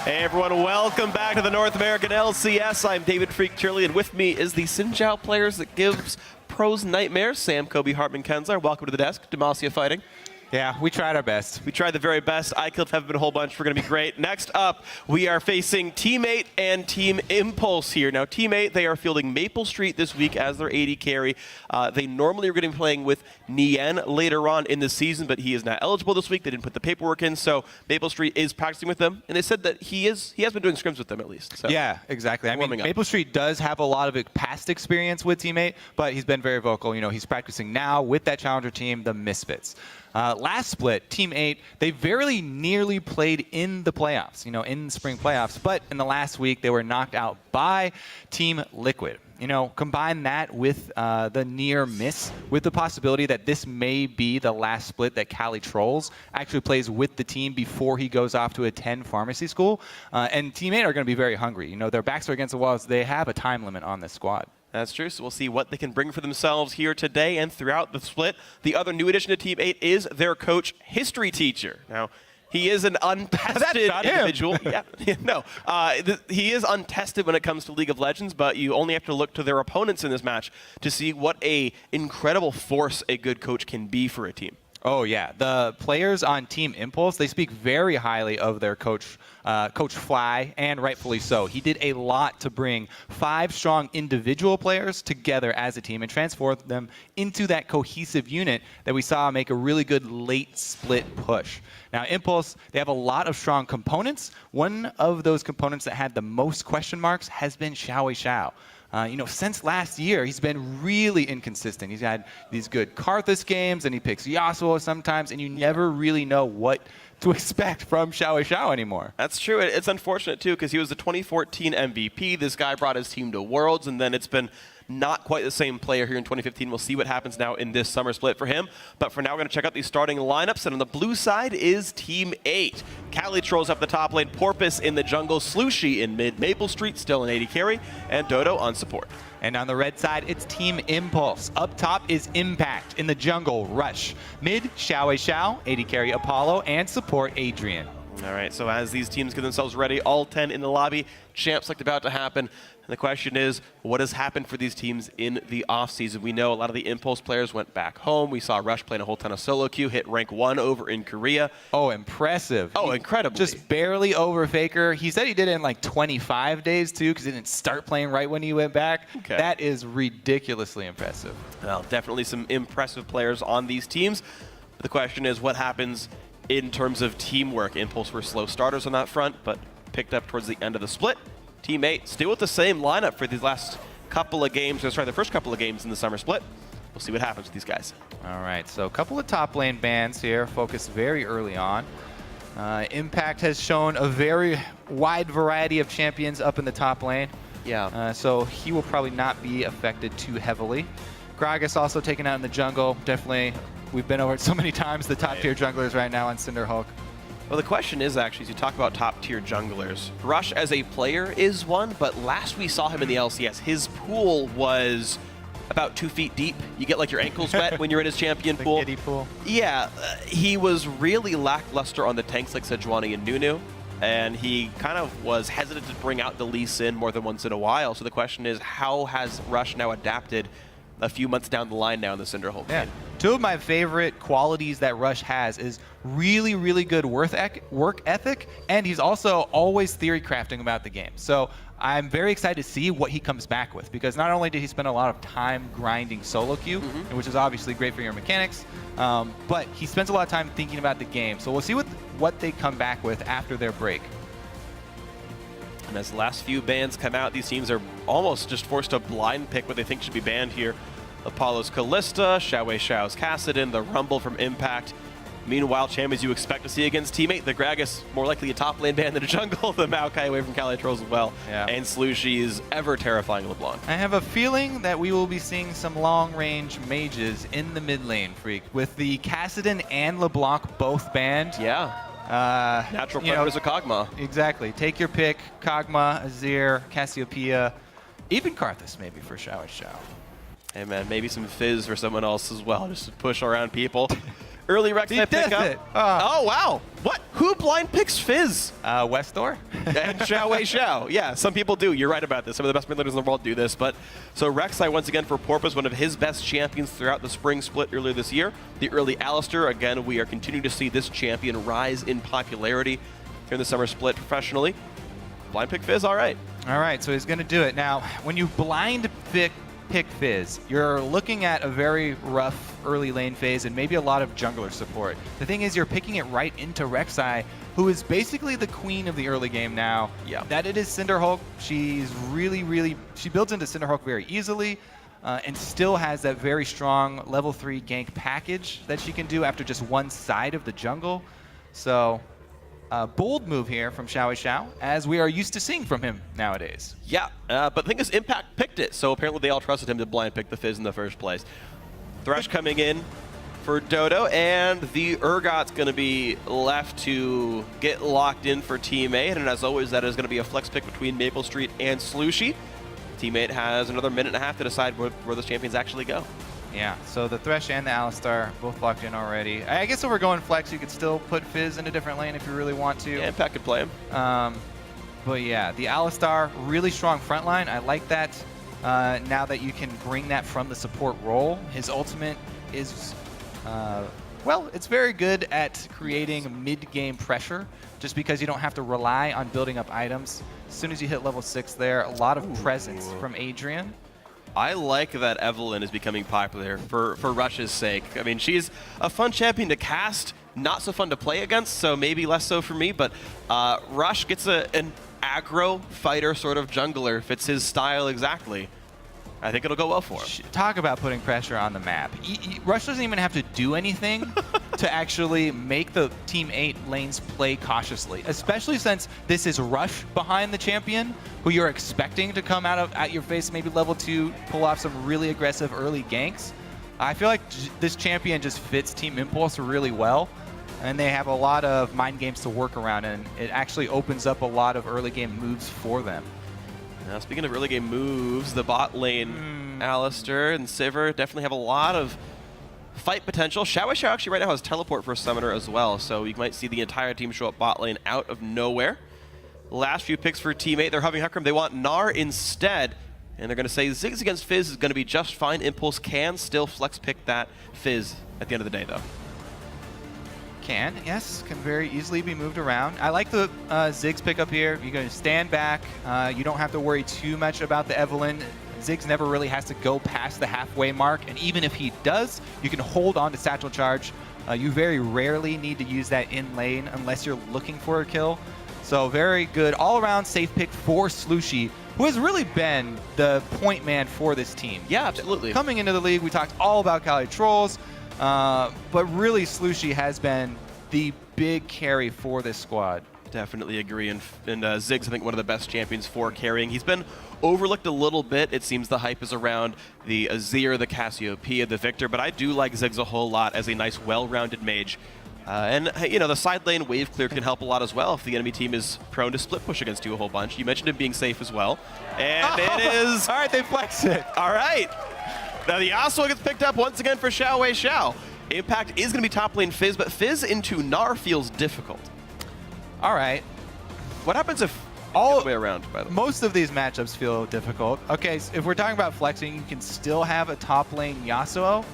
Hey everyone, welcome back to the North American LCS. I'm David Freak Turley, and with me is the Sinjao players that gives pros nightmares. Sam, Kobe, Hartman, Kensler. Welcome to the desk. Demacia fighting. Yeah, we tried our best. We tried the very best. iKilled have been a whole bunch. We're going to be great. Next up, we are facing Teammate and Team Impulse here. Now, Teammate, they are fielding Maple Street this week as their AD carry. They normally are going to be playing with Nien later on in the season, but he is not eligible this week. They didn't put the paperwork in, so Maple Street is practicing with them. And they said that he has been doing scrims with them at least. So yeah, exactly. I mean, Maple Street does have a lot of past experience with Teammate, but he's been very vocal. You know, he's practicing now with that challenger team, the Misfits. Last split, Team 8, they very nearly played in the playoffs, you know, in the spring playoffs. But in the last week, they were knocked out by Team Liquid. You know, combine that with the near miss, with the possibility that this may be the last split that Cali Trolls actually plays with the team before he goes off to attend pharmacy school. And Team 8 are going to be very hungry. You know, their backs are against the walls. They have a time limit on this squad. That's true, so we'll see what they can bring for themselves here today and throughout the split. The other new addition to Team 8 is their coach, History Teacher. Now, he is an untested individual. He is untested when it comes to League of Legends, but you only have to look to their opponents in this match to see what an incredible force a good coach can be for a team. Oh, yeah. The players on Team Impulse, they speak very highly of their coach, Coach Fly, and rightfully so. He did a lot to bring 5 strong individual players together as a team and transform them into that cohesive unit that we saw make a really good late split push. Now, Impulse, they have a lot of strong components. One of those components that had the most question marks has been Xiao. You know, since last year, he's been really inconsistent. He's had these good Karthus games, and he picks Yasuo sometimes, and you never really know what to expect from Xiao anymore. That's true. It's unfortunate, too, because he was the 2014 MVP. This guy brought his team to Worlds, and then it's been not quite the same player here in 2015. We'll see what happens now in this summer split for him. But for now, we're going to check out these starting lineups. And on the blue side is Team 8. Cali Trolls up the top lane, Porpoise in the jungle, Slushy in mid, Maple Street still an AD carry, and Dodo on support. And on the red side, it's Team Impulse. Up top is Impact. In the jungle, Rush. Mid, Xiao, AD carry Apollo, and support Adrian. All right, so as these teams get themselves ready, all 10 in the lobby, champs like about to happen. And the question is, what has happened for these teams in the offseason? We know a lot of the Impulse players went back home. We saw Rush playing a whole ton of solo queue, hit rank 1 over in Korea. Oh, impressive. Oh, incredible. Just barely over Faker. He said he did it in like 25 days, too, because he didn't start playing right when he went back. Okay. That is ridiculously impressive. Well, definitely some impressive players on these teams. But the question is, what happens in terms of teamwork? Impulse were slow starters on that front, but picked up towards the end of the split. Team 8 still with the same lineup for these last couple of games, or sorry, the first couple of games in the summer split. We'll see what happens with these guys. All right, so a couple of top lane bans here, focused very early on. Impact has shown a very wide variety of champions up in the top lane. Yeah. So he will probably not be affected too heavily. Gragas also taken out in the jungle. Definitely, we've been over it so many times, the top tier junglers right now on Cinderhulk. Well, the question is actually, as you talk about top-tier junglers, Rush as a player is one, but last we saw him in the LCS, his pool was about 2 feet deep. You get like your ankles wet when you're in his champion pool. The kiddie pool. Yeah, he was really lackluster on the tanks like Sejuani and Nunu, and he kind of was hesitant to bring out the Lee Sin more than once in a while. So the question is, how has Rush now adapted a few months down the line now in the Cinderhulk game? Two of my favorite qualities that Rush has is really, really good work ethic, and he's also always theory crafting about the game. So I'm very excited to see what he comes back with, because not only did he spend a lot of time grinding solo queue, which is obviously great for your mechanics, but he spends a lot of time thinking about the game. So we'll see what they come back with after their break. And as the last few bans come out, these teams are almost just forced to blind pick what they think should be banned here. Apollo's Callista, Xiao's Kassadin, the Rumble from Impact. Meanwhile, champions you expect to see against Team 8, the Gragas, more likely a top lane ban than a jungle, the Maokai away from Cali Trolls as well, and Slushy's ever terrifying LeBlanc. I have a feeling that we will be seeing some long-range mages in the mid lane, Freak, with the Kassadin and LeBlanc both banned. Yeah. Natural predators of Kog'Maw. Exactly. Take your pick. Kog'Maw, Azir, Cassiopeia, even Karthus maybe for Xiao. Hey man, maybe some Fizz for someone else as well, just to push around people. Early Rek'Sai pickup. Oh, wow. What? Who blind picks Fizz? Westdoor. And Xiao. Yeah, some people do. You're right about this. Some of the best mid laners in the world do this. But so Rek'Sai, once again, for Porpoise, one of his best champions throughout the spring split earlier this year. The early Alistar. Again, we are continuing to see this champion rise in popularity here in the summer split professionally. Blind pick Fizz, all right. All right, so he's going to do it. Now, when you blind pick Fizz, you're looking at a very rough early lane phase and maybe a lot of jungler support. The thing is, you're picking it right into Rek'Sai, who is basically the queen of the early game now. Yeah. That it is Cinderhulk. She's she builds into Cinderhulk very easily and still has that very strong level 3 gank package that she can do after just one side of the jungle. So, bold move here from Xiao, as we are used to seeing from him nowadays. Yeah, but the thing is, Impact picked it, so apparently they all trusted him to blind pick the Fizz in the first place. Thresh coming in for Dodo, and the Urgot's going to be left to get locked in for Teammate, and as always, that is going to be a flex pick between Maple Street and Slushy. Teammate has another minute and a half to decide where those champions actually go. Yeah, so the Thresh and the Alistar both locked in already. I guess if we're going flex, you could still put Fizz in a different lane if you really want to. Yeah, Impact could play him. But yeah, the Alistar, really strong front line. I like that now that you can bring that from the support role. His ultimate is, well, it's very good at creating mid-game pressure just because you don't have to rely on building up items. As soon as you hit level 6 there, a lot of presence from Adrian. I like that Evelynn is becoming popular for Rush's sake. I mean, she's a fun champion to cast, not so fun to play against, so maybe less so for me, but Rush gets an aggro fighter sort of jungler, fits his style exactly. I think it'll go well for him. Talk about putting pressure on the map. Rush doesn't even have to do anything to actually make the Team 8 lanes play cautiously, especially since this is Rush behind the champion, who you're expecting to come at your face, maybe level 2, pull off some really aggressive early ganks. I feel like this champion just fits Team Impulse really well, and they have a lot of mind games to work around, and it actually opens up a lot of early game moves for them. Now, speaking of early game moves, the bot lane, Alistar and Sivir definitely have a lot of fight potential. Xiao actually right now has teleport for a summoner as well, so you might see the entire team show up bot lane out of nowhere. Last few picks for Teammate, they're having Hecarim. They want Gnar instead, and they're going to say Ziggs against Fizz is going to be just fine. Impulse can still flex pick that Fizz at the end of the day, though. Yes, can very easily be moved around. I like the Ziggs pickup here. You're going to stand back. You don't have to worry too much about the Evelynn. Ziggs never really has to go past the halfway mark, and even if he does, you can hold on to Satchel Charge. You very rarely need to use that in lane unless you're looking for a kill. So very good all-around safe pick for Slushy, who has really been the point man for this team. Yeah, absolutely. Coming into the league, we talked all about Cali Trolls. But really, Slushy has been the big carry for this squad. Definitely agree. And Ziggs, I think, one of the best champions for carrying. He's been overlooked a little bit. It seems the hype is around the Azir, the Cassiopeia, the Victor, but I do like Ziggs a whole lot as a nice, well-rounded mage. And, you know, the side lane wave clear can help a lot as well if the enemy team is prone to split push against you a whole bunch. You mentioned him being safe as well. And it is... All right, they flex it. All right. Now the Yasuo gets picked up once again for Xiao. Impact is going to be top lane Fizz, but Fizz into Gnar feels difficult. All right. What happens if all the way around, by the way? Most of these matchups feel difficult. Okay, so if we're talking about flexing, you can still have a top lane Yasuo.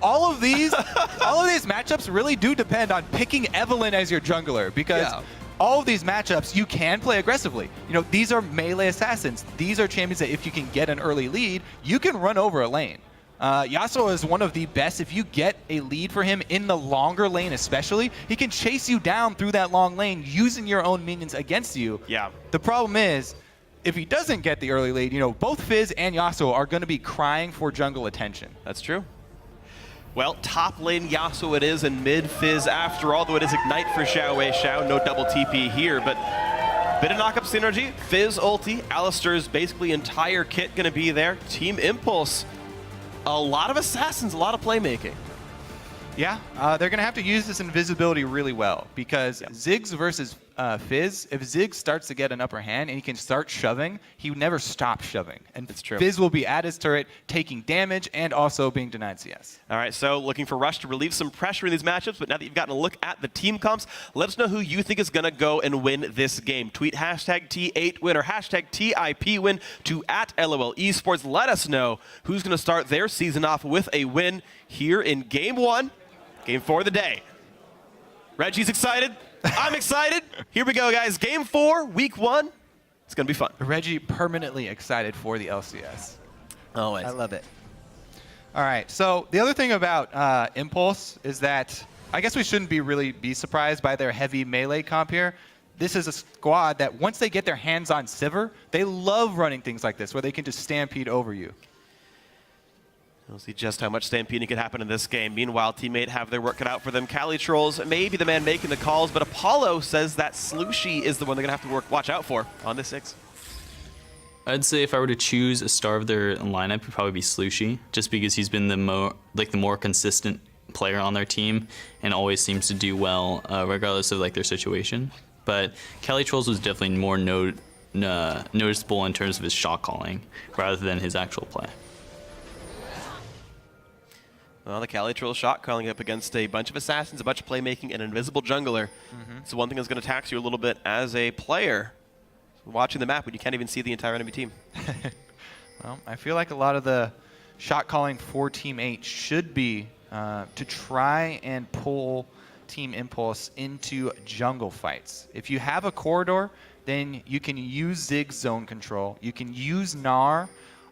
all of these matchups really do depend on picking Evelynn as your jungler, because all of these matchups you can play aggressively. You know, these are melee assassins. These are champions that if you can get an early lead, you can run over a lane. Yasuo is one of the best. If you get a lead for him in the longer lane especially, he can chase you down through that long lane using your own minions against you. Yeah. The problem is, if he doesn't get the early lead, you know, both Fizz and Yasuo are going to be crying for jungle attention. That's true. Well, top lane Yasuo it is, and mid Fizz after all, though it is Ignite for Xiao. No double TP here, but bit of knock-up synergy. Fizz ulti, Alistar's basically entire kit going to be there. Team Impulse, a lot of assassins, a lot of playmaking. Yeah, they're going to have to use this invisibility really well, because Ziggs versus Fizz, if Ziggs starts to get an upper hand and he can start shoving, he would never stop shoving. And it's true. Fizz will be at his turret, taking damage and also being denied CS. All right, so looking for Rush to relieve some pressure in these matchups, but now that you've gotten a look at the team comps, let us know who you think is going to go and win this game. Tweet hashtag T8win or hashtag TIPwin to @LOL Esports. Let us know who's going to start their season off with a win here in Game 1, Game 4 of the day. Reggie's excited. I'm excited. Here we go, guys. Game 4, Week 1. It's going to be fun. Reggie permanently excited for the LCS. Always. I love it. All right. So the other thing about Impulse is that I guess we shouldn't really be surprised by their heavy melee comp here. This is a squad that once they get their hands on Sivir, they love running things like this where they can just stampede over you. We'll see just how much stampeding could happen in this game. Meanwhile, Teammate have their work cut out for them. Cali Trolls may be the man making the calls, but Apollo says that Slushie is the one they're going to have to watch out for on this 6. I'd say if I were to choose a star of their lineup, it would probably be Slushie, just because he's been the more consistent player on their team and always seems to do well regardless of their situation. But Cali Trolls was definitely more noticeable in terms of his shot calling rather than his actual play. Well, the Cali Troll shot calling up against a bunch of assassins, a bunch of playmaking, and an invisible jungler. It's one thing that's going to tax you a little bit as a player. Watching the map when you can't even see the entire enemy team. Well, I feel like a lot of the shot calling for Team 8 should be to try and pull Team Impulse into jungle fights. If you have a corridor, then you can use Ziggs zone control. You can use Gnar,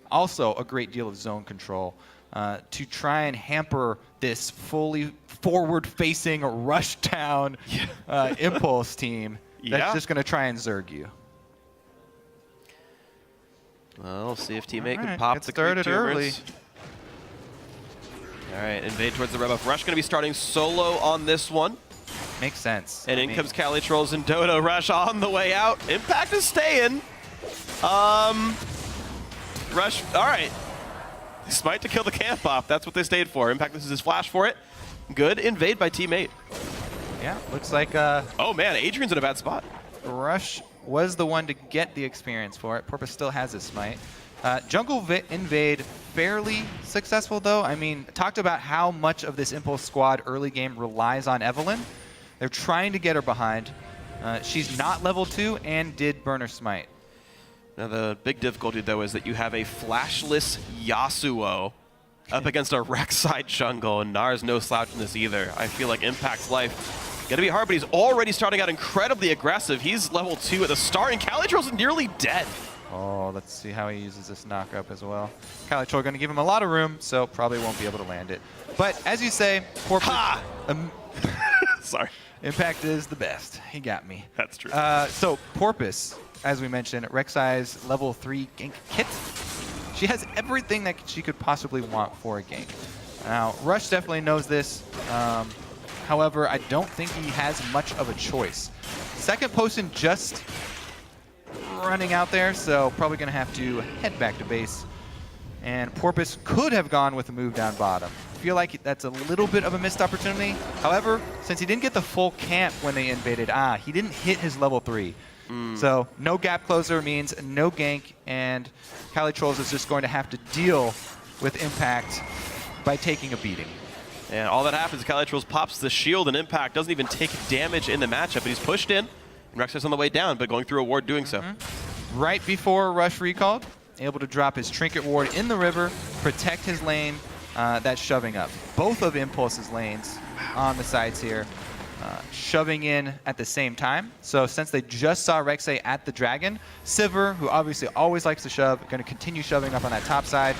also a great deal of zone control. To try and hamper this fully forward-facing rush-down Impulse team that's just going to try and Zerg you. Well, we'll see if Teammate can pop the started early. All right, invade towards the rebuff. Rush going to be starting solo on this one. Makes sense. And in comes Cali Trolls and Dodo. Rush on the way out. Impact is staying. Rush, all right. Smite to kill the camp off. That's what they stayed for. Impact, this is his flash for it. Good invade by Teammate. Yeah, looks like... oh, man, Adrian's in a bad spot. Rush was the one to get the experience for it. Porpoise still has his smite. Jungle invade fairly successful, though. I mean, talked about how much of this Impulse squad early game relies on Evelynn. They're trying to get her behind. She's not level 2 and did burn her smite. Now, the big difficulty, though, is that you have a flashless Yasuo up against a Rek'Sai jungle, and Gnar's no slouch in this either. I feel like Impact's life gonna be hard, but he's already starting out incredibly aggressive. He's level 2 at the start, and Cali Troll's nearly dead. Oh, let's see how he uses this knock-up as well. Cali Troll gonna give him a lot of room, so probably won't be able to land it. But as you say, Porpoise... Sorry. Impact is the best. He got me. That's true. So Porpoise, as we mentioned, Rek'Sai's level 3 gank kit. She has everything that she could possibly want for a gank. Now, Rush definitely knows this. However, I don't think he has much of a choice. Second Potion just running out there, so probably going to have to head back to base. And Porpoise could have gone with a move down bottom. I feel like that's a little bit of a missed opportunity. However, since he didn't get the full camp when they invaded, he didn't hit his level 3. So no gap closer means no gank, and Cali Trolls is just going to have to deal with Impact by taking a beating. And all that happens, Cali Trolls pops the shield, and Impact doesn't even take damage in the matchup, but he's pushed in. And Rek'Sai's on the way down, but going through a ward doing so. Right before Rush recalled, able to drop his Trinket Ward in the river, protect his lane that's shoving up. Both of Impulse's lanes on the sides here. Shoving in at the same time. So since they just saw Rek'Sai at the Dragon, Sivir, who obviously always likes to shove, going to continue shoving up on that top side.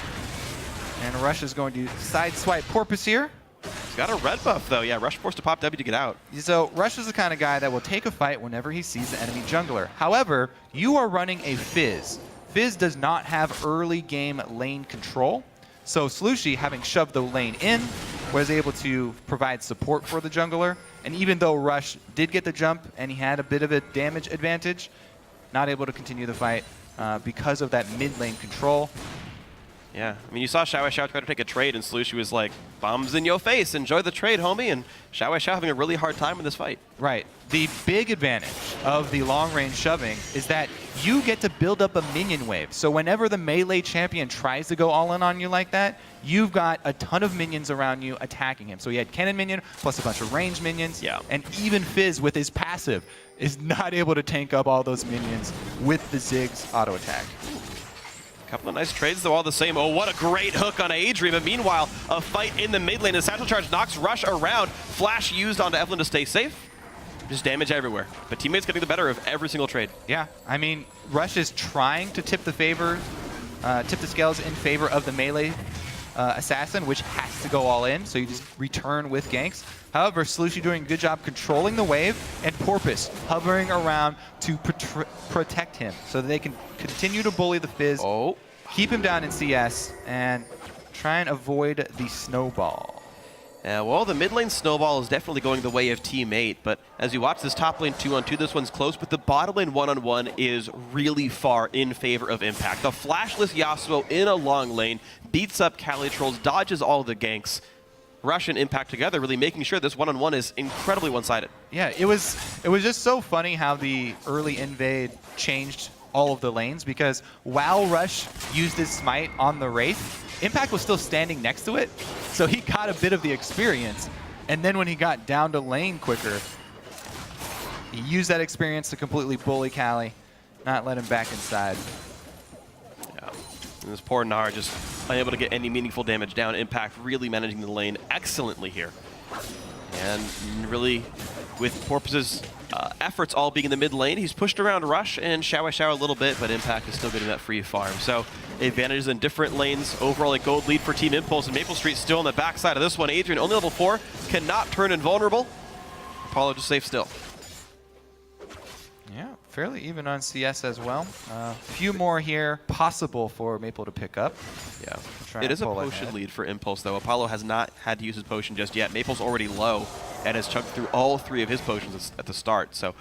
And Rush is going to sideswipe Porpoise here. He's got a red buff, though. Yeah, Rush forced to pop W to get out. So Rush is the kind of guy that will take a fight whenever he sees the enemy jungler. However, you are running a Fizz. Fizz does not have early game lane control. So Slushie, having shoved the lane in, was able to provide support for the jungler. And even though Rush did get the jump and he had a bit of a damage advantage, not able to continue the fight because of that mid lane control. Yeah, I mean, you saw Xiao try to take a trade, and Slushie was like, bombs in your face, enjoy the trade, homie. And Xiao having a really hard time in this fight. Right. The big advantage of the long-range shoving is that you get to build up a minion wave. So whenever the melee champion tries to go all in on you like that, you've got a ton of minions around you attacking him. So he had cannon minion plus a bunch of range minions, and even Fizz with his passive is not able to tank up all those minions with the Ziggs auto attack. Couple of nice trades, though, all the same. Oh, what a great hook on Adrian. But meanwhile, a fight in the mid lane. The Satchel Charge knocks Rush around. Flash used onto Evelynn to stay safe. Just damage everywhere. But teammates getting the better of every single trade. Yeah, I mean, Rush is trying to tip the scales in favor of the melee assassin, which has to go all in. So you just return with ganks. However, Slushie doing a good job controlling the wave, and Porpoise hovering around to protect him so that they can continue to bully the Fizz, keep him down in CS, and try and avoid the snowball. Well, the mid lane snowball is definitely going the way of Team 8, but as you watch this top lane 2-on-2, this one's close, but the bottom lane 1-on-1 is really far in favor of Impact. The flashless Yasuo in a long lane beats up Cali Trolls, dodges all the ganks. Rush and Impact together, really making sure this 1-on-1 is incredibly one-sided. Yeah, it was just so funny how the early invade changed all of the lanes, because while Rush used his smite on the Wraith, Impact was still standing next to it, so he got a bit of the experience. And then when he got down to lane quicker, he used that experience to completely bully Cali, not let him back inside. Yeah, and this poor Gnar just unable to get any meaningful damage down. Impact really managing the lane excellently here. And really, with Porpoise's efforts all being in the mid lane, he's pushed around Rush and Xiao a little bit, but Impact is still getting that free farm. So advantages in different lanes. Overall, a gold lead for Team Impulse, and Maple Street still on the backside of this one. Adrian, only level 4, cannot turn invulnerable. Apollo just safe still. Yeah, fairly even on CS as well. A few more here possible for Maple to pick up. Yeah, it is a potion lead for Impulse, though. Apollo has not had to use his potion just yet. Maple's already low and has chugged through all 3 of his potions at the start. So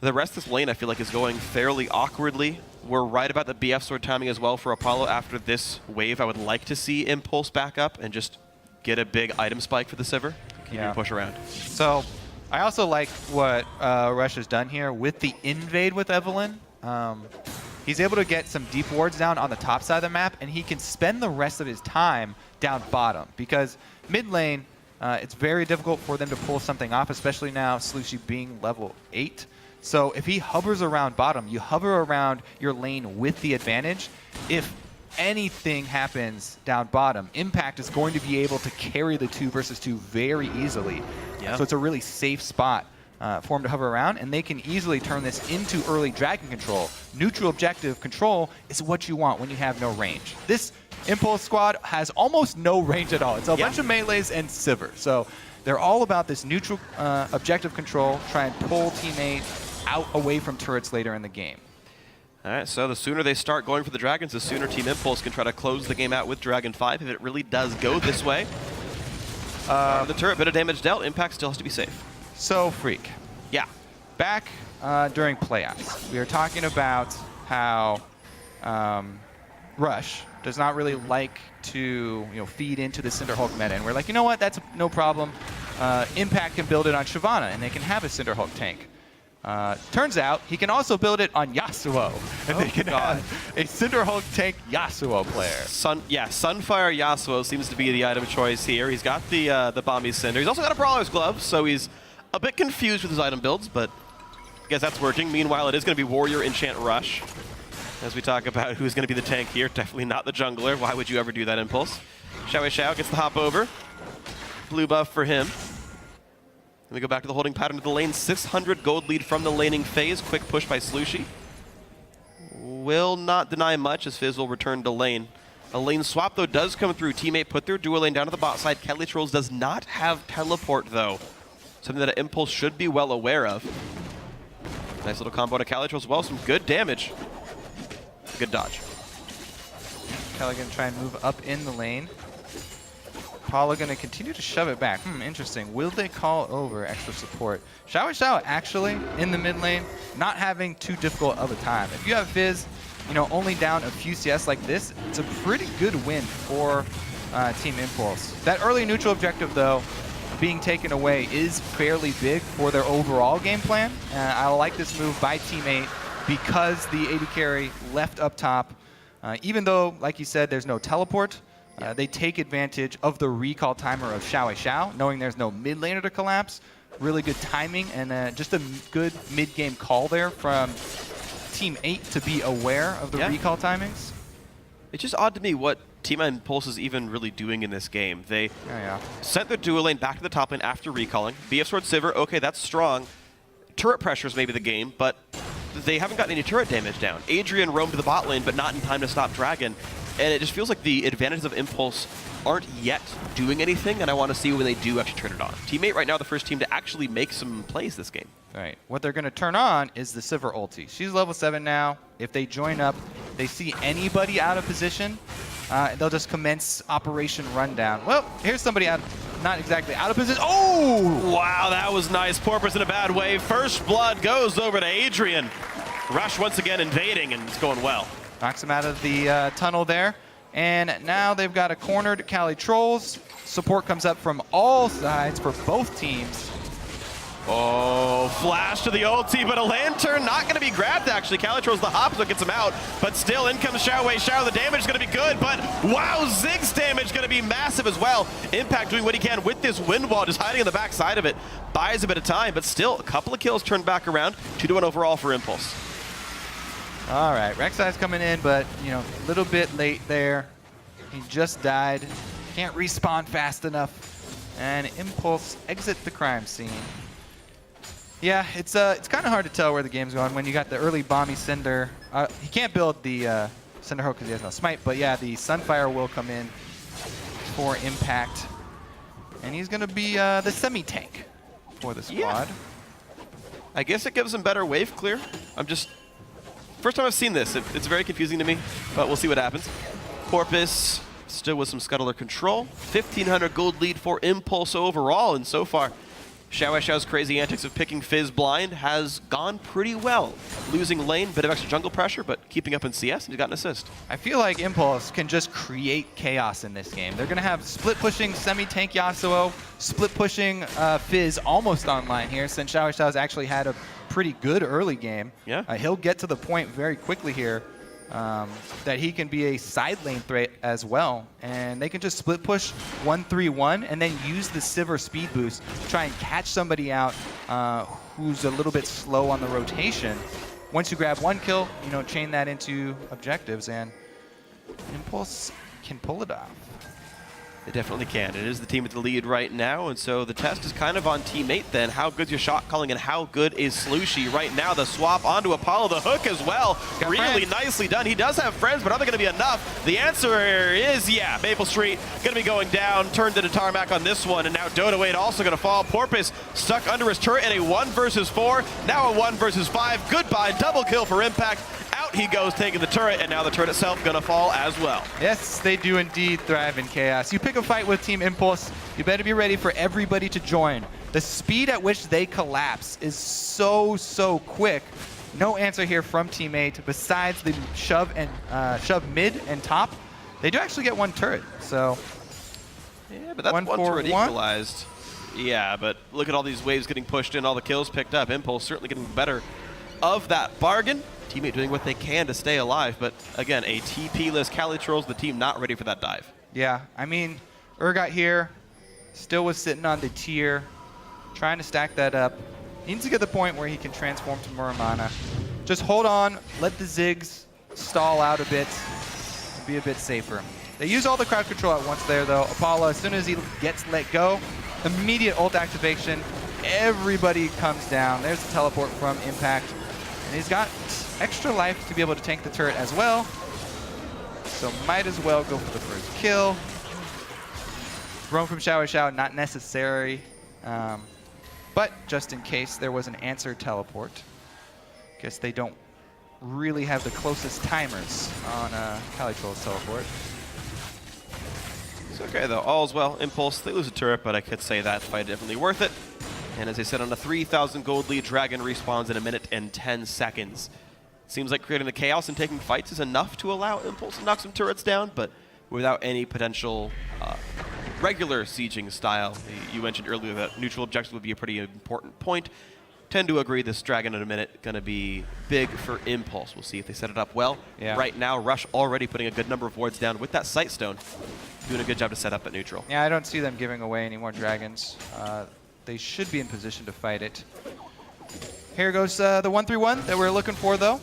the rest of this lane, I feel like, is going fairly awkwardly. We're right about the BF sword timing as well for Apollo. After this wave, I would like to see Impulse back up and just get a big item spike for the Sivir. Keep him push around. So I also like what Rush has done here with the invade with Evelynn. He's able to get some deep wards down on the top side of the map, and he can spend the rest of his time down bottom, because mid lane, it's very difficult for them to pull something off, especially now Slushie being level 8. So if he hovers around bottom, you hover around your lane with the advantage. If anything happens down bottom, Impact is going to be able to carry the 2 versus 2 very easily. So it's a really safe spot for him to hover around, and they can easily turn this into early dragon control. Neutral objective control is what you want when you have no range. This Impulse squad has almost no range at all. It's a bunch of melees and Sivir. So they're all about this neutral objective control, try and pull teammate out away from turrets later in the game. All right, so the sooner they start going for the Dragons, the sooner Team Impulse can try to close the game out with Dragon 5 if it really does go this way. The turret, bit of damage dealt. Impact still has to be safe. So, Freak. Yeah. Back during playoffs, we were talking about how Rush does not really like to feed into the Cinderhulk meta. And we're like, you know what, that's no problem. Impact can build it on Shyvana, and they can have a Cinderhulk tank. Turns out he can also build it on Yasuo, and they can have a Cinderhulk tank Yasuo player. Sunfire Yasuo seems to be the item choice here. He's got the Bomby Cinder. He's also got a Brawler's Glove, so he's a bit confused with his item builds, but I guess that's working. Meanwhile, it is going to be Warrior Enchant Rush. As we talk about who's going to be the tank here, definitely not the jungler. Why would you ever do that, Impulse? Xiao gets the hop over. Blue buff for him. Let me go back to the holding pattern of the lane. 600 gold lead from the laning phase. Quick push by Slushie. Will not deny much as Fizz will return to lane. A lane swap, though, does come through. Teammate put their dual lane down to the bot side. Kelly Trolls does not have teleport, though. Something that Impulse should be well aware of. Nice little combo to Kelly Trolls as well. Some good damage. Good dodge. Kelly going to try and move up in the lane. Apollo going to continue to shove it back. Interesting. Will they call over extra support? Xiao actually in the mid lane, not having too difficult of a time. If you have Fizz, only down a few CS like this, it's a pretty good win for Team Impulse. That early neutral objective, though, being taken away is fairly big for their overall game plan. I like this move by teammate because the AD carry left up top. Even though, like you said, there's no teleport, they take advantage of the recall timer of Xiao, knowing there's no mid laner to collapse. Really good timing and just a good mid-game call there from Team 8 to be aware of the recall timings. It's just odd to me what Team Impulse is even really doing in this game. They sent their dual lane back to the top lane after recalling. BF Sword Sivir, okay, that's strong. Turret pressure is maybe the game, but they haven't gotten any turret damage down. Adrian roamed to the bot lane, but not in time to stop Dragon. And it just feels like the advantages of Impulse aren't yet doing anything, and I want to see when they do actually turn it on. Teammate right now the first team to actually make some plays this game. Right. What they're going to turn on is the Sivir ulti. She's level 7 now. If they join up, they see anybody out of position, they'll just commence Operation Rundown. Well, here's somebody out, not exactly out of position. Oh! Wow, that was nice. Porpoise in a bad way. First blood goes over to Adrian. Rush once again invading, and it's going well. Knocks him out of the tunnel there. And now they've got a cornered Cali Trolls. Support comes up from all sides for both teams. Oh, flash to the ulti, but a lantern not going to be grabbed, actually. Cali Trolls the hop, so it gets him out. But still, in comes Xiao. The damage is going to be good, but wow, Zig's damage going to be massive as well. Impact doing what he can with this wind wall, just hiding on the back side of it. Buys a bit of time, but still, a couple of kills turned back around. 2-1 overall for Impulse. All right, Rek'Sai's coming in, but, you know, a little bit late there. He just died. Can't respawn fast enough. And Impulse exit the crime scene. Yeah, it's kind of hard to tell where the game's going when you got the early Bomby Cinder. He can't build the Cinder Hook because he has no smite, but yeah, the Sunfire will come in for Impact. And he's going to be the semi-tank for the squad. Yeah. I guess it gives him better wave clear. First time I've seen this. It's very confusing to me, but we'll see what happens. Porpoise still with some scuttler control. 1,500 gold lead for Impulse overall, and so far, Xiao's crazy antics of picking Fizz blind has gone pretty well. Losing lane, bit of extra jungle pressure, but keeping up in CS, and he got an assist. I feel like Impulse can just create chaos in this game. They're going to have split-pushing semi-tank Yasuo, split-pushing Fizz almost online here, since Xiao's actually had a pretty good early game. Yeah. He'll get to the point very quickly here that he can be a side lane threat as well. And they can just split push 1-3-1 and then use the Sivir speed boost to try and catch somebody out who's a little bit slow on the rotation. Once you grab one kill, you know, chain that into objectives, and Impulse can pull it off. They definitely can. It is the team with the lead right now, and so the test is kind of on teammate then. How good's your shot calling, and how good is Slushie right now? The swap onto Apollo, the hook as well. Got really friends. Nicely done. He does have friends, but are they going to be enough? The answer is, yeah, Maple Street going to be going down. Turned into tarmac on this one, and now Dota Wade also going to fall. Porpoise stuck under his turret in a 1 versus 4. Now a 1 versus 5. Goodbye. Double kill for Impact. Out he goes, taking the turret, and now the turret itself going to fall as well. Yes, they do indeed thrive in chaos. You pick a fight with Team Impulse, you better be ready for everybody to join. The speed at which they collapse is so quick. No answer here from teammate besides the shove mid and top. They do actually get one turret, so yeah, but that's one turret equalized. Yeah, but look at all these waves getting pushed in, all the kills picked up. Impulse certainly getting better of that bargain. Teammate doing what they can to stay alive, but again, a TP-less Cali Trolls, the team not ready for that dive. Yeah, I mean, Urgot here still was sitting on the tier, trying to stack that up. Needs to get to the point where he can transform to Muramana. Just hold on, let the Ziggs stall out a bit, and be a bit safer. They use all the crowd control at once there, though. Apollo, as soon as he gets let go, immediate ult activation, everybody comes down. There's the teleport from Impact. And he's got extra life to be able to tank the turret as well. So might as well go for the first kill. Roam from Xiao, not necessary. But just in case there was an answer teleport. Guess they don't really have the closest timers on Cali Troll's teleport. It's okay though, all's well. Impulse, they lose a turret, but I could say that fight definitely worth it. And as I said, on a 3,000 gold lead, Dragon respawns in 1 minute and 10 seconds. Seems like creating the chaos and taking fights is enough to allow Impulse to knock some turrets down, but without any potential regular sieging style. You mentioned earlier that neutral objectives would be a pretty important point. Tend to agree this Dragon in a minute going to be big for Impulse. We'll see if they set it up well. Yeah. Right now, Rush already putting a good number of wards down with that Sight Stone. Doing a good job to set up at neutral. Yeah, I don't see them giving away any more dragons. They should be in position to fight it. Here goes the 1-3-1 that we're looking for, though.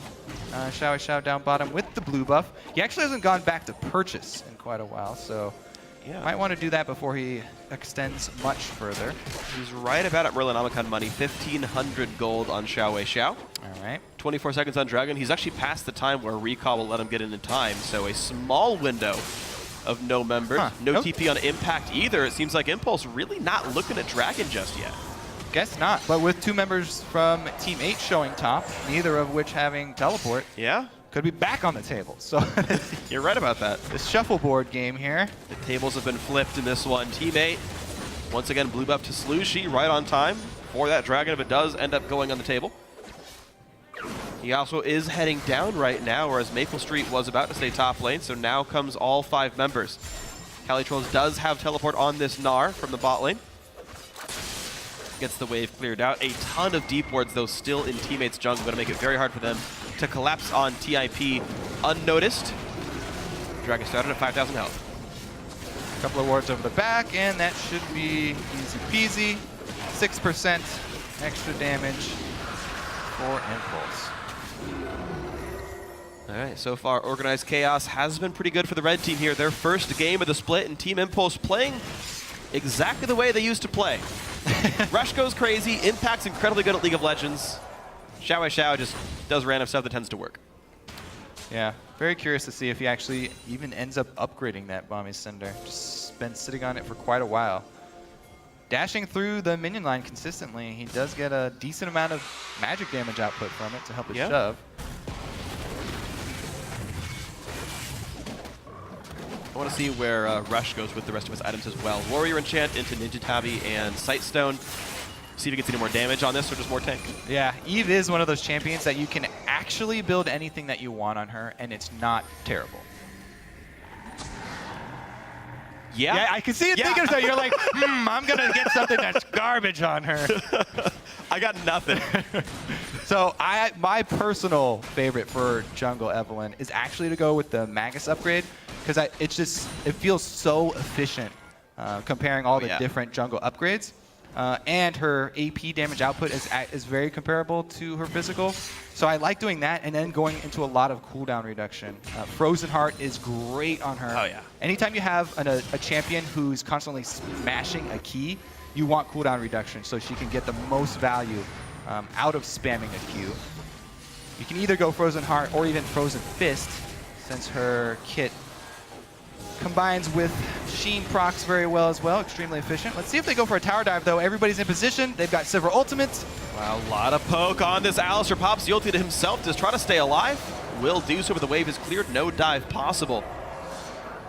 Xiao down bottom with the blue buff. He actually hasn't gone back to purchase in quite a while, so might want to do that before he extends much further. He's right about at Merlinomicon money, 1,500 gold on Xiao. All right. 24 seconds on Dragon. He's actually past the time where Recall will let him get in time, so a small window of no members. No TP on Impact either. It seems like Impulse really not looking at Dragon just yet. Guess not, but with 2 members from Team 8 showing top, neither of which having teleport, could be back on the table. So you're right about that. The shuffleboard game here. The tables have been flipped in this one. Team 8, once again, blue buff to Slushi right on time for that Dragon if it does end up going on the table. He also is heading down right now, whereas Maple Street was about to stay top lane, so now comes all 5 members. Calitrolls does have teleport on this Gnar from the bot lane. Gets the wave cleared out. A ton of deep wards, though, still in Teammates' jungle. Going to make it very hard for them to collapse on TIP unnoticed. Dragon started at 5,000 health. A couple of wards over the back, and that should be easy peasy. 6% extra damage for Impulse. All right, so far, Organized Chaos has been pretty good for the red team here. Their first game of the split, and Team Impulse playing exactly the way they used to play. Rush goes crazy. Impact's incredibly good at League of Legends. Xiao just does random stuff that tends to work. Yeah, very curious to see if he actually even ends up upgrading that Bomby Cinder. Just been sitting on it for quite a while. Dashing through the minion line consistently, he does get a decent amount of magic damage output from it to help it shove. I want to see where Rush goes with the rest of his items as well. Warrior Enchant into Ninja Tabi and Sightstone. See if he gets any more damage on this or just more tank. Yeah, Eve is one of those champions that you can actually build anything that you want on her, and it's not terrible. Yeah, I can see it thinking so. You're like, I'm going to get something that's garbage on her. I got nothing. So my personal favorite for jungle Evelynn is actually to go with the Magus upgrade, because it feels so efficient comparing all the different jungle upgrades. And her AP damage output is very comparable to her physical. So I like doing that and then going into a lot of cooldown reduction. Frozen Heart is great on her. Oh, yeah. Anytime you have a champion who's constantly smashing a key, you want cooldown reduction so she can get the most value out of spamming a Q. You can either go Frozen Heart or even Frozen Fist, since her kit combines with Sheen procs very well as well. Extremely efficient. Let's see if they go for a tower dive, though. Everybody's in position. They've got several ultimates. Wow, a lot of poke on this. Alistair pops the ulti to himself to try to stay alive. Will do so, but the wave is cleared. No dive possible.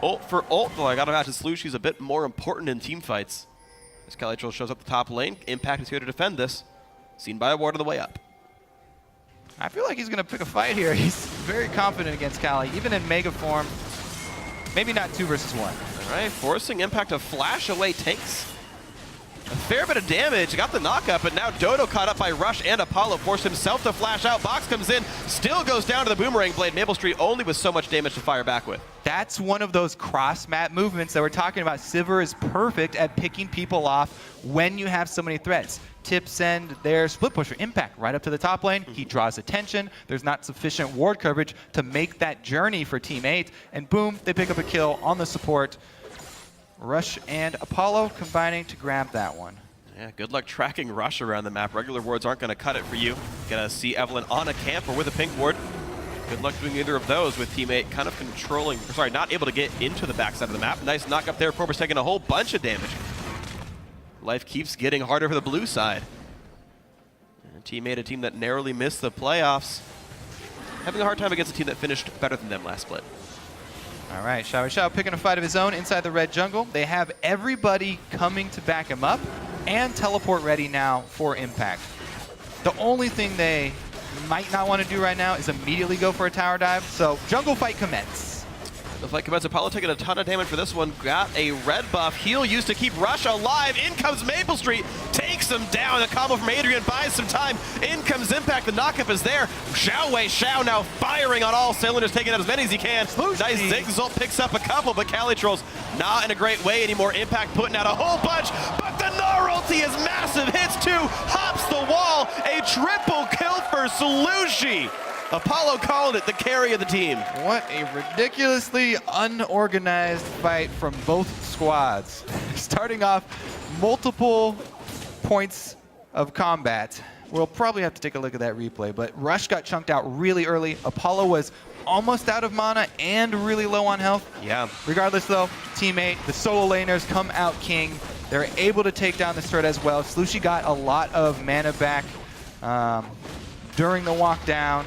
Ult for ult, though. I got to imagine Slushy's a bit more important in team fights. As Calitrol shows up the top lane, Impact is here to defend this. Seen by a ward on the way up. I feel like he's going to pick a fight here. He's very confident against Kali, even in Mega form. Maybe not 2 versus 1. All right, forcing Impact to flash away tanks. A fair bit of damage. Got the knockup, but now Dodo caught up by Rush and Apollo. Forced himself to flash out. Box comes in, still goes down to the Boomerang Blade. Maple Street only with so much damage to fire back with. That's one of those cross-map movements that we're talking about. Sivir is perfect at picking people off when you have so many threats. Tip send their split pusher Impact right up to the top lane. He draws attention. There's not sufficient ward coverage to make that journey for Team 8. And boom, they pick up a kill on the support. Rush and Apollo combining to grab that one. Yeah, good luck tracking Rush around the map. Regular wards aren't going to cut it for you. Gonna see Evelynn on a camp or with a pink ward. Good luck doing either of those with teammate kind of controlling, sorry, not able to get into the backside of the map. Nice knock up there. Prober's taking a whole bunch of damage. Life keeps getting harder for the blue side. And teammate, a team that narrowly missed the playoffs, having a hard time against a team that finished better than them last split. All right, Xiao picking a fight of his own inside the red jungle. They have everybody coming to back him up and teleport ready now for Impact. The only thing they might not want to do right now is immediately go for a tower dive. So jungle fight commence. The fight commences. Apollo taking a ton of damage for this one. Got a red buff. Heal used to keep Rush alive. In comes Maple Street. Takes him down. A combo from Adrian buys some time. In comes Impact. The knockup is there. Xiao now firing on all cylinders, taking out as many as he can. Nice Zigzult picks up a couple, but Calitrol's not in a great way anymore. Impact putting out a whole bunch, but the Gnar ulti is massive. Hits two, hops the wall. A triple kill for Slushi. Apollo calling it the carry of the team. What a ridiculously unorganized fight from both squads. Starting off multiple points of combat. We'll probably have to take a look at that replay, but Rush got chunked out really early. Apollo was almost out of mana and really low on health. Yeah. Regardless though, teammate, the solo laners come out king. They're able to take down this turret as well. Slushi got a lot of mana back during the walk down,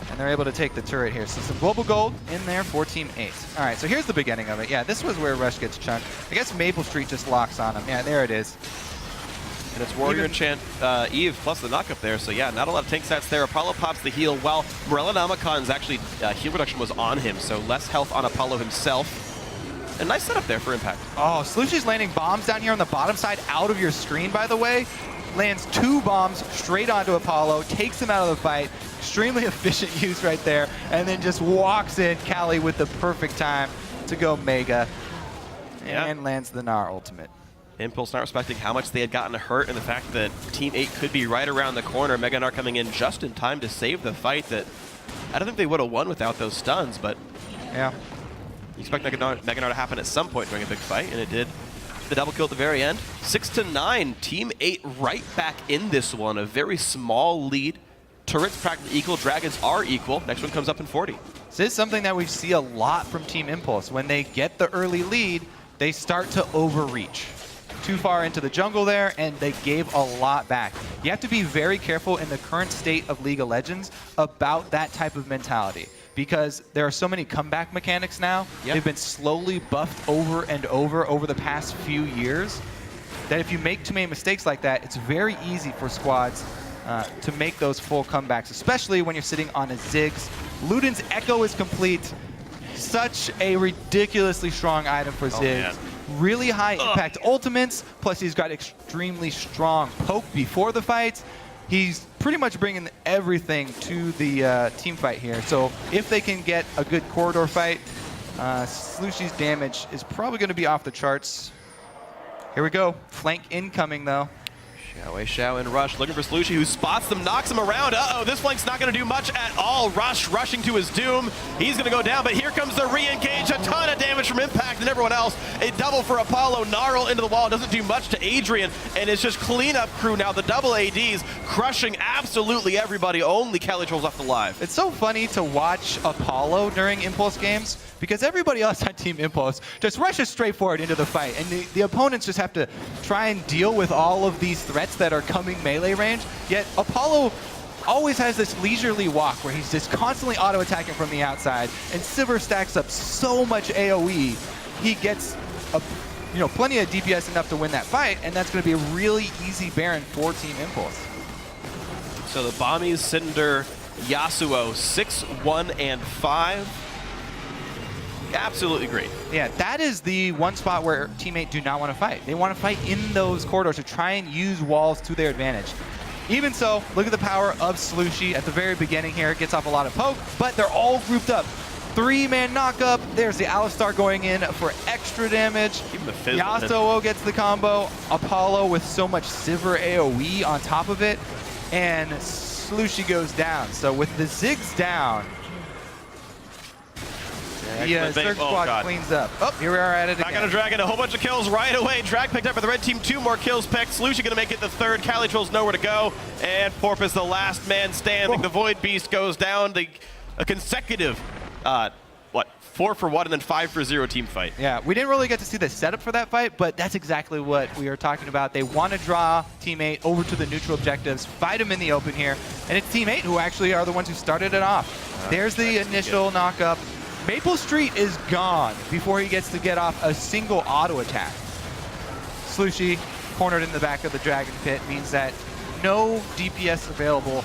and they're able to take the turret here. So some global gold in there for Team 8. All right, so here's the beginning of it. Yeah, this was where Rush gets chunked. I guess Maple Street just locks on him. Yeah, there it is. And it's Warrior Enchant Eve plus the knockup there. So yeah, not a lot of tank stats there. Apollo pops the heal while Morella Namakon's actually heal reduction was on him. So less health on Apollo himself. A nice setup there for Impact. Oh, Slushi's landing bombs down here on the bottom side out of your screen, by the way. Lands 2 bombs straight onto Apollo, takes him out of the fight. Extremely efficient use right there. And then just walks in Cali with the perfect time to go Mega. And lands the Gnar ultimate. Impulse not respecting how much they had gotten hurt and the fact that Team 8 could be right around the corner. Mega Gnar coming in just in time to save the fight that I don't think they would have won without those stuns, but yeah, you expect Mega Gnar to happen at some point during a big fight, and it did. The double kill at the very end. 6-9, Team 8 right back in this one. A very small lead. Turrets practically equal, Dragons are equal. Next one comes up in 40. This is something that we see a lot from Team Impulse. When they get the early lead, they start to overreach. Too far into the jungle there, and they gave a lot back. You have to be very careful in the current state of League of Legends about that type of mentality, because there are so many comeback mechanics now. Yep. They've been slowly buffed over and over the past few years, that if you make too many mistakes like that, it's very easy for squads to make those full comebacks, especially when you're sitting on a Ziggs. Luden's Echo is complete. Such a ridiculously strong item for Ziggs. Really high impact ultimates, plus he's got extremely strong poke before the fight. He's pretty much bringing everything to the team fight here. So if they can get a good corridor fight, Slushi's damage is probably going to be off the charts. Here we go. Flank incoming, though. Xiao and Rush looking for Slushi, who spots them, knocks him around. Uh-oh, this flank's not going to do much at all. Rush rushing to his doom. He's going to go down, but here comes the re-engage. A ton of damage from Impact and everyone else. A double for Apollo. Gnarl into the wall. Doesn't do much to Adrian, and it's just cleanup crew now. The double ADs crushing absolutely everybody. Only Calitrol's left alive. It's so funny to watch Apollo during Impulse games, because everybody else on Team Impulse just rushes straight forward into the fight, and the opponents just have to try and deal with all of these threats that are coming melee range. Yet Apollo always has this leisurely walk where he's just constantly auto-attacking from the outside, and Sivir stacks up so much AoE. He gets plenty of DPS enough to win that fight, and that's going to be a really easy Baron for Team Impulse. So the Bommies, Cinder, Yasuo, 6-1 and 5. Absolutely great. Yeah, that is the one spot where teammate do not want to fight. They want to fight in those corridors to try and use walls to their advantage. Even so, look at the power of Slushi at the very beginning here. It gets off a lot of poke, but they're all grouped up. 3-man knockup. There's the Alistar going in for extra damage. Even the Fizz Yasuo gets the combo. Apollo with so much Sivir AoE on top of it. And Slushi goes down. So with the Ziggs down, yeah, Zerg squad cleans up. Oh, here we are at it again. Back on a Dragon, a whole bunch of kills right away. Drag picked up for the red team, 2 more kills picked. Slushi gonna make it the 3rd. Calitrol's nowhere to go. And Porpoise, the last man standing. The Void Beast goes down. A consecutive, 4-for-1 and then 5-for-0 team fight. Yeah, we didn't really get to see the setup for that fight, but that's exactly what we were talking about. They want to draw Team 8 over to the neutral objectives, fight them in the open here, and it's Team 8 who actually are the ones who started it off. There's the initial knockup. Maple Street is gone before he gets to get off a single auto attack. Slushi, cornered in the back of the Dragon Pit, means that no DPS available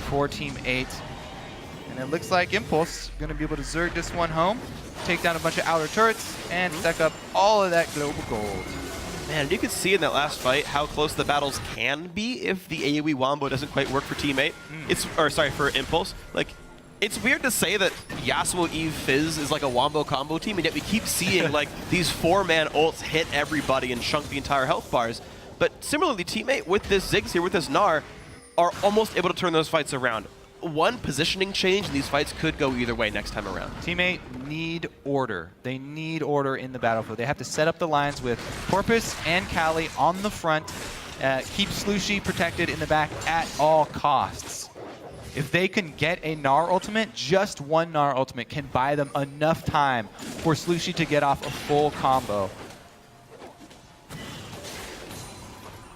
for Team 8. And And it looks like Impulse going to be able to Zerg this one home, take down a bunch of outer turrets, and stack up all of that global gold. Man, you can see in that last fight how close the battles can be if the AoE Wombo doesn't quite work for Teammate. For Impulse. Like, it's weird to say that Yasuo, Eve, Fizz is like a Wombo combo team, and yet we keep seeing like these 4-man ults hit everybody and chunk the entire health bars. But similarly, Teammate with this Ziggs here, with this Gnar, are almost able to turn those fights around. One positioning change, and these fights could go either way next time around. Teammate need order. They need order in the battlefield. They have to set up the lines with Porpoise and Kali on the front, keep Slushie protected in the back at all costs. If they can get a Gnar ultimate, just one Gnar ultimate can buy them enough time for Slushie to get off a full combo.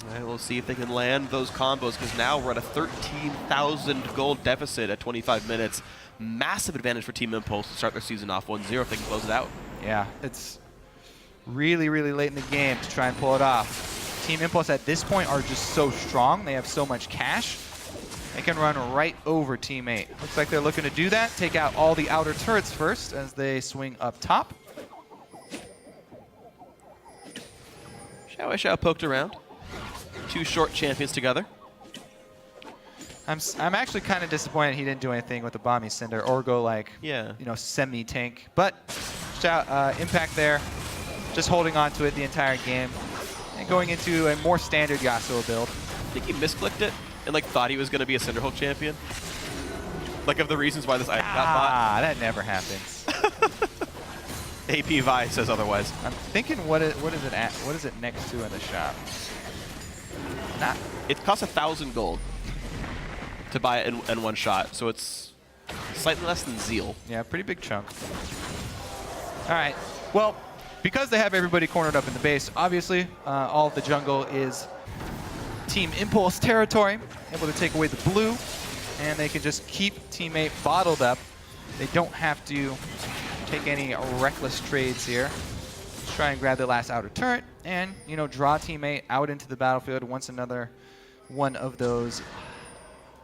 All right, we'll see if they can land those combos, because now we're at a 13,000 gold deficit at 25 minutes. Massive advantage for Team Impulse to start their season off 1-0 if they can close it out. Yeah, it's really, really late in the game to try and pull it off. Team Impulse at this point are just so strong. They have so much cash. They can run right over Teammate. Looks like they're looking to do that. Take out all the outer turrets first as they swing up top. Xiao poked around. Two short champions together. I'm actually kind of disappointed he didn't do anything with the Bomby Cinder or go like, semi-tank. But Impact there, just holding on to it the entire game and going into a more standard Yasuo build. I think he misclicked it and like thought he was going to be a Cinderhulk champion. Like of the reasons why this item got bought. That never happens. AP Vi says otherwise. I'm thinking what is it at? What is it next to in the shop? It costs 1,000 gold to buy it in one shot, so it's slightly less than Zeal. Yeah, pretty big chunk. All right. Well, because they have everybody cornered up in the base, obviously all of the jungle is Team Impulse territory, able to take away the blue, and they can just keep Teammate bottled up. They don't have to take any reckless trades here. Let's try and grab the last outer turret and, draw Teammate out into the battlefield once another one of those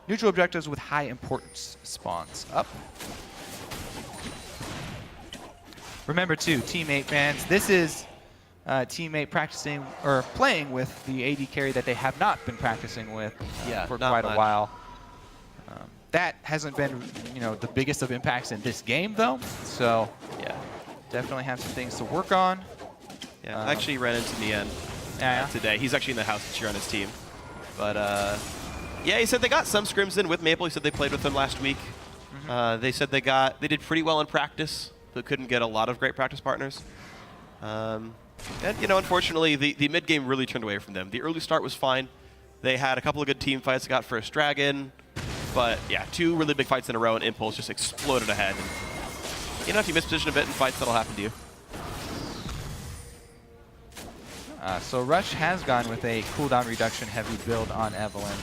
neutral objectives with high importance spawns up. Remember too, Teammate fans, this is Teammate practicing or playing with the AD carry that they have not been practicing with for quite a while. That hasn't been, the biggest of impacts in this game though. So yeah, definitely have some things to work on. Yeah, I actually ran into Nien today. He's actually in the house to cheer on his team. But yeah, he said they got some scrims in with Maple. He said they played with them last week. They said they did pretty well in practice, but couldn't get a lot of great practice partners. And unfortunately, the mid game really turned away from them. The early start was fine. They had a couple of good team fights. They got first Dragon, but yeah, two really big fights in a row, and Impulse just exploded ahead. And, if you misposition a bit in fights, that'll happen to you. So Rush has gone with a cooldown reduction heavy build on Evelynn.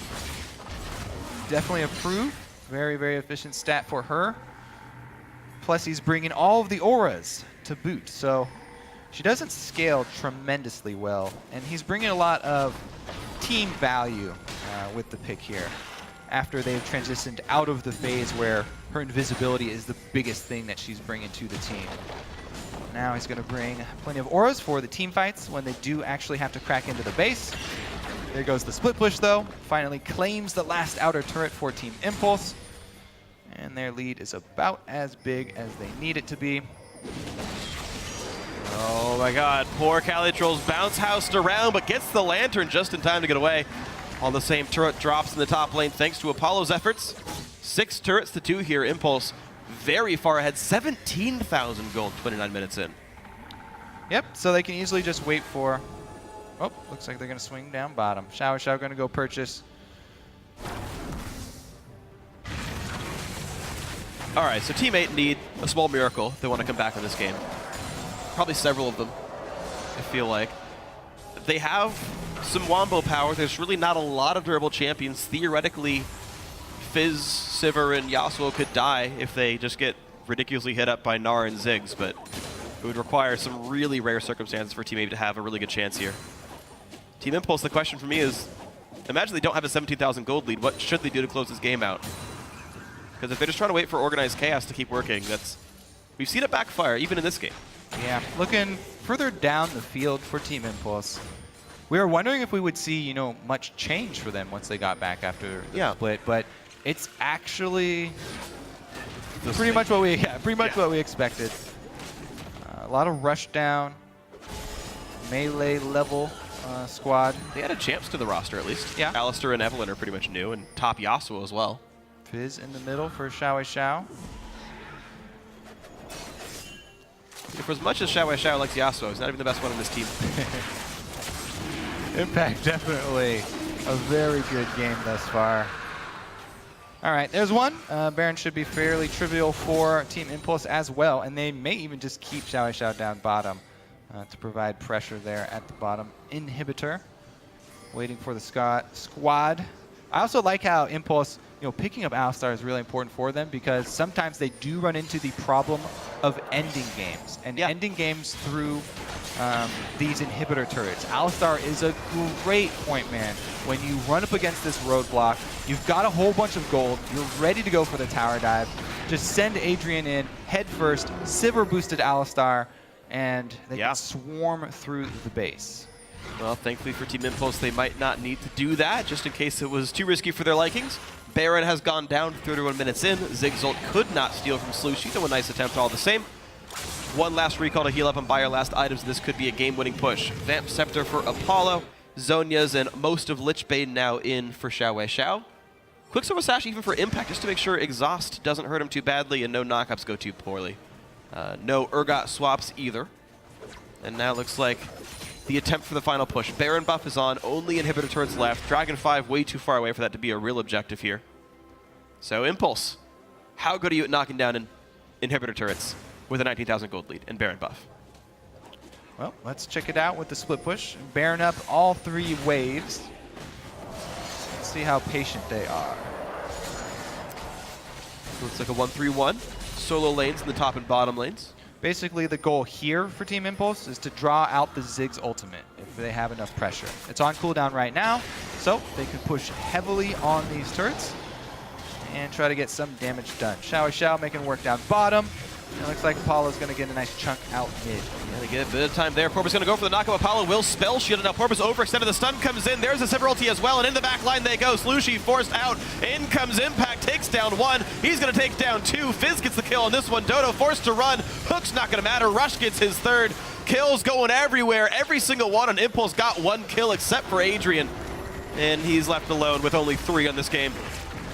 Definitely approved. Very, very efficient stat for her. Plus he's bringing all of the auras to boot. So she doesn't scale tremendously well. And he's bringing a lot of team value with the pick here. After they've transitioned out of the phase where her invisibility is the biggest thing that she's bringing to the team. Now he's going to bring plenty of auras for the team fights when they do actually have to crack into the base. There goes the split push though. Finally claims the last outer turret for Team Impulse. And their lead is about as big as they need it to be. Oh my god, poor Kali Trolls bounce housed around, but gets the Lantern just in time to get away. All the same turret drops in the top lane thanks to Apollo's efforts. 6 turrets to 2 here. Impulse very far ahead, 17,000 gold, 29 minutes in. Yep, so they can easily just wait for... Oh, looks like they're going to swing down bottom. Xiao going to go purchase. All right, so Teammate need a small miracle if they want to come back in this game. Probably several of them, I feel like. They have some Wombo power. There's really not a lot of durable champions. Theoretically, Fizz, Sivir, and Yasuo could die if they just get ridiculously hit up by Gnar and Ziggs, but it would require some really rare circumstances for Team A to have a really good chance here. Team Impulse, the question for me is, imagine they don't have a 17,000 gold lead. What should they do to close this game out? Because if they're just trying to wait for organized chaos to keep working, we've seen it backfire, even in this game. Yeah, looking further down the field for Team Impulse, we were wondering if we would see, much change for them once they got back after the split, but it's actually pretty much what we expected. A lot of rush down, melee level squad. They had a chance to the roster at least. Yeah. Alistair and Evelyn are pretty much new, and top Yasuo as well. Fizz in the middle for Xiao. For as much as Xiao likes Yasuo, he's not even the best one on this team. Impact definitely a very good game thus far. All right, there's one. Baron should be fairly trivial for Team Impulse as well, and they may even just keep Xiao down bottom to provide pressure there at the bottom. Inhibitor, waiting for the squad. I also like how Impulse, picking up Alistar is really important for them because sometimes they do run into the problem of ending games and ending games through these inhibitor turrets. Alistar is a great point man. When you run up against this roadblock, you've got a whole bunch of gold, you're ready to go for the tower dive, just send Adrian in, head first, Sivir boosted Alistar, and they can swarm through the base. Well, thankfully for Team Impulse, they might not need to do that, just in case it was too risky for their likings. Baron has gone down 31 minutes in. Zigzolt could not steal from Slushie, though a nice attempt all the same. One last recall to heal up and buy your last items. This could be a game-winning push. Vamp Scepter for Apollo. Zonia's and most of Lichbane now in for Xiao. Quicksilver Sash even for Impact, just to make sure Exhaust doesn't hurt him too badly and no knockups go too poorly. No Urgot swaps either. And now looks like the attempt for the final push. Baron buff is on, only inhibitor turrets left. Dragon 5 way too far away for that to be a real objective here. So Impulse, how good are you at knocking down inhibitor turrets with a 19,000 gold lead and Baron buff? Well, let's check it out with the split push. Baron up all 3 waves. Let's see how patient they are. Looks like a 1-3-1. Solo lanes in the top and bottom lanes. Basically, the goal here for Team Impulse is to draw out the Ziggs ultimate if they have enough pressure. It's on cooldown right now, so they can push heavily on these turrets and try to get some damage done. Xiao making work down bottom. It looks like Apollo's going to get a nice chunk out mid. Yeah, they get a bit of time there. Porpoise going to go for the knockup. Apollo will spell shield it. Now Porpoise overextended. The stun comes in. There's a Sivir ulti as well. And in the back line they go. Slushie forced out. In comes Impact. Takes down 1. He's going to take down 2. Fizz gets the kill on this one. Dodo forced to run. Hook's not going to matter. Rush gets his 3rd. Kills going everywhere. Every single one on Impulse got 1 kill except for Adrian. And he's left alone with only 3 on this game.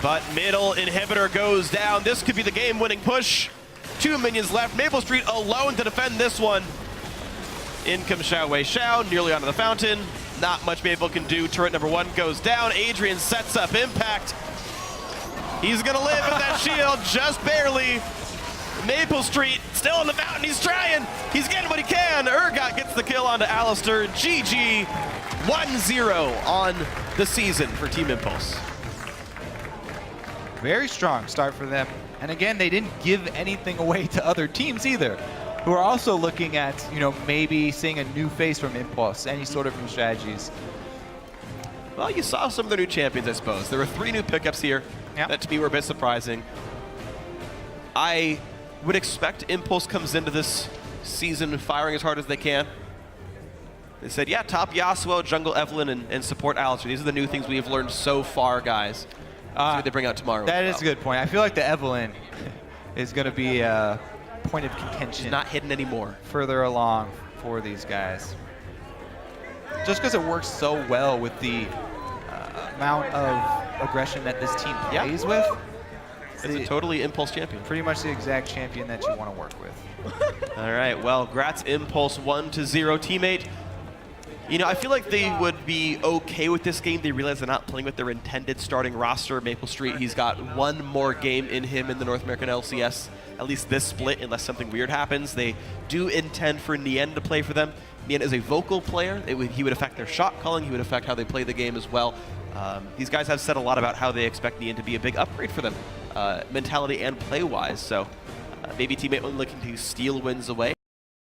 But middle inhibitor goes down. This could be the game-winning push. 2 minions left. Maple Street alone to defend this one. In comes Xiao, nearly onto the fountain. Not much Maple can do. Turret number 1 goes down. Adrian sets up Impact. He's going to live with that shield, just barely. Maple Street still on the fountain. He's trying. He's getting what he can. Urgot gets the kill onto Alistair. GG. 1-0 on the season for Team Impulse. Very strong start for them. And again, they didn't give anything away to other teams either, who are also looking at, maybe seeing a new face from Impulse, any sort of new strategies. Well, you saw some of their new champions, I suppose. There were 3 new pickups here that to me were a bit surprising. I would expect Impulse comes into this season firing as hard as they can. They said, yeah, top Yasuo, jungle Evelyn, and support Alistair. These are the new things we have learned so far, guys. That's what they bring out tomorrow. That is a good point. I feel like the Evelyn is going to be a point of contention. It's not hidden anymore. Further along for these guys. Just because it works so well with the amount of aggression that this team plays with. It's a totally Impulse champion. Pretty much the exact champion that you want to work with. All right, well, Gratz Impulse 1-0 teammate. I feel like they would be okay with this game. They realize they're not playing with their intended starting roster. Maple Street, he's got 1 more game in him in the North American LCS, at least this split, unless something weird happens. They do intend for Nien to play for them. Nien is a vocal player. He would affect their shot calling. He would affect how they play the game as well. These guys have said a lot about how they expect Nien to be a big upgrade for them, mentality and play-wise. So maybe teammate looking to steal wins away.